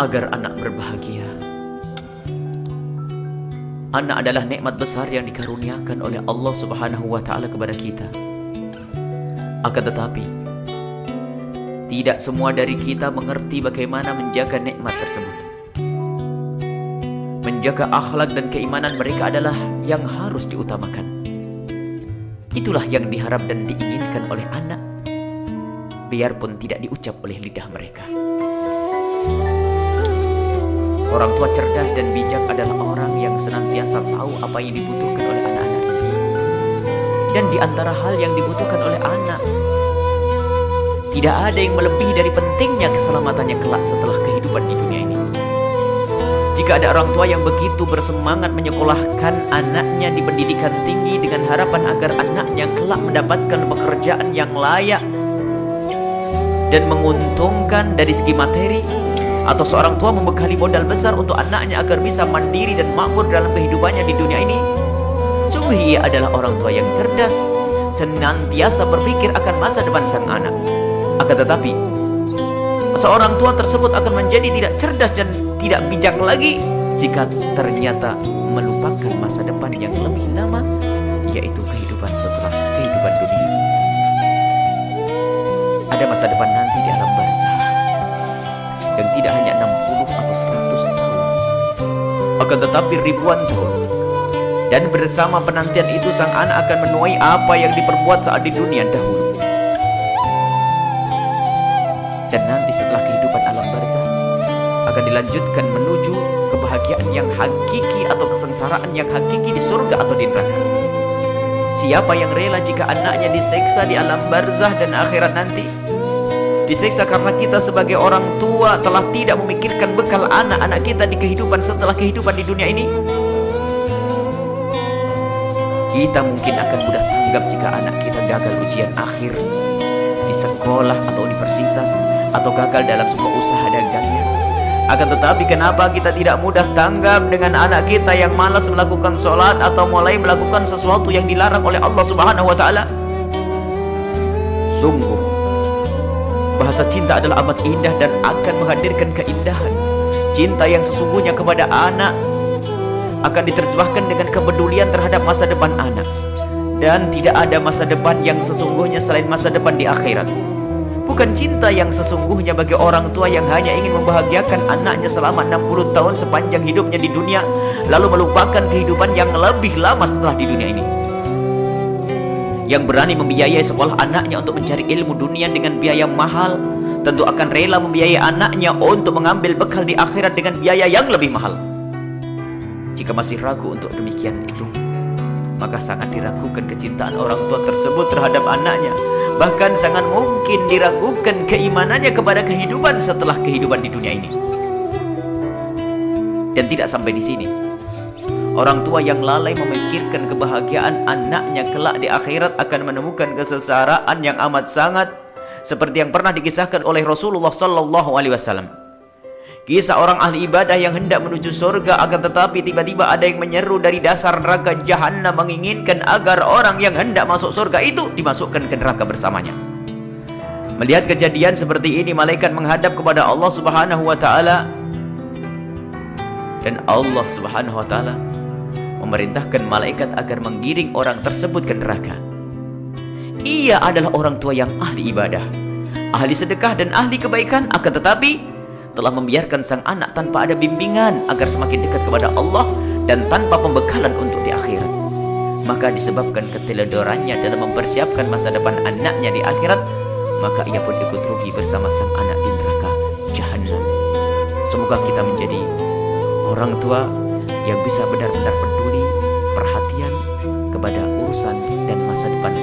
agar anak berbahagia. Anak adalah nikmat besar yang dikaruniakan oleh Allah Subhanahu wa Ta'ala kepada kita. Akan tetapi, tidak semua dari kita mengerti bagaimana menjaga nikmat tersebut. Menjaga akhlak dan keimanan mereka adalah yang harus diutamakan. Itulah yang diharap dan diinginkan oleh anak, biarpun tidak diucap oleh lidah mereka. Orang tua cerdas dan bijak adalah orang yang senantiasa tahu apa yang dibutuhkan oleh anak-anaknya. Dan di antara hal yang dibutuhkan oleh anak, tidak ada yang melebihi dari pentingnya keselamatannya kelak setelah kehidupan di dunia ini. Jika ada orang tua yang begitu bersemangat menyekolahkan anaknya di pendidikan tinggi dengan harapan agar anaknya kelak mendapatkan pekerjaan yang layak dan menguntungkan dari segi materi, atau seorang tua membekali modal besar untuk anaknya agar bisa mandiri dan makmur dalam kehidupannya di dunia ini, sungguh ia adalah orang tua yang cerdas, senantiasa berpikir akan masa depan sang anak. Akan tetapi, seorang tua tersebut akan menjadi tidak cerdas dan tidak bijak lagi jika ternyata melupakan masa depan yang lebih lama, yaitu kehidupan setelah kehidupan dunia. Ada masa depan nanti di alam barzah, dan tidak hanya 60 atau 100 tahun, akan tetapi ribuan tahun. Dan bersama penantian itu sang anak akan menuai apa yang diperbuat saat di dunia dahulu. Dan nanti setelah kehidupan alam barzah akan dilanjutkan menuju kebahagiaan yang hakiki atau kesengsaraan yang hakiki di surga atau di neraka. Siapa yang rela jika anaknya disiksa di alam barzah dan akhirat nanti? Disiksa karena kita sebagai orang tua telah tidak memikirkan bekal anak-anak kita di kehidupan setelah kehidupan di dunia ini. Kita mungkin akan mudah tanggap jika anak kita gagal ujian akhir di sekolah atau universitas, atau gagal dalam sebuah usaha dagangnya. Akan tetapi kenapa kita tidak mudah tanggap dengan anak kita yang malas melakukan sholat atau mulai melakukan sesuatu yang dilarang oleh Allah Subhanahu wa Ta'ala? Sungguh, bahasa cinta adalah amat indah dan akan menghadirkan keindahan. Cinta yang sesungguhnya kepada anak akan diterjemahkan dengan kepedulian terhadap masa depan anak. Dan tidak ada masa depan yang sesungguhnya selain masa depan di akhirat. Bukan cinta yang sesungguhnya bagi orang tua yang hanya ingin membahagiakan anaknya selama 60 tahun sepanjang hidupnya di dunia, lalu melupakan kehidupan yang lebih lama setelah di dunia ini. Yang berani membiayai sekolah anaknya untuk mencari ilmu dunia dengan biaya mahal, tentu akan rela membiayai anaknya untuk mengambil bekal di akhirat dengan biaya yang lebih mahal. Jika masih ragu untuk demikian itu, maka sangat diragukan kecintaan orang tua tersebut terhadap anaknya. Bahkan sangat mungkin diragukan keimanannya kepada kehidupan setelah kehidupan di dunia ini. Dan tidak sampai di sini. Orang tua yang lalai memikirkan kebahagiaan anaknya kelak di akhirat akan menemukan kesengsaraan yang amat sangat, seperti yang pernah dikisahkan oleh Rasulullah sallallahu alaihi wasallam. Kisah orang ahli ibadah yang hendak menuju surga, akan tetapi tiba-tiba ada yang menyeru dari dasar neraka Jahannam menginginkan agar orang yang hendak masuk surga itu dimasukkan ke neraka bersamanya. Melihat kejadian seperti ini, malaikat menghadap kepada Allah Subhanahu wa Ta'ala, dan Allah Subhanahu wa Ta'ala memerintahkan malaikat agar menggiring orang tersebut ke neraka. Ia adalah orang tua yang ahli ibadah, ahli sedekah dan ahli kebaikan, akan tetapi telah membiarkan sang anak tanpa ada bimbingan agar semakin dekat kepada Allah dan tanpa pembekalan untuk di akhirat. Maka disebabkan keteledorannya dalam mempersiapkan masa depan anaknya di akhirat, maka ia pun ikut rugi bersama sang anak di neraka Jahannam. Semoga kita menjadi orang tua yang bisa benar-benar peduli, perhatian kepada urusan dan masa depan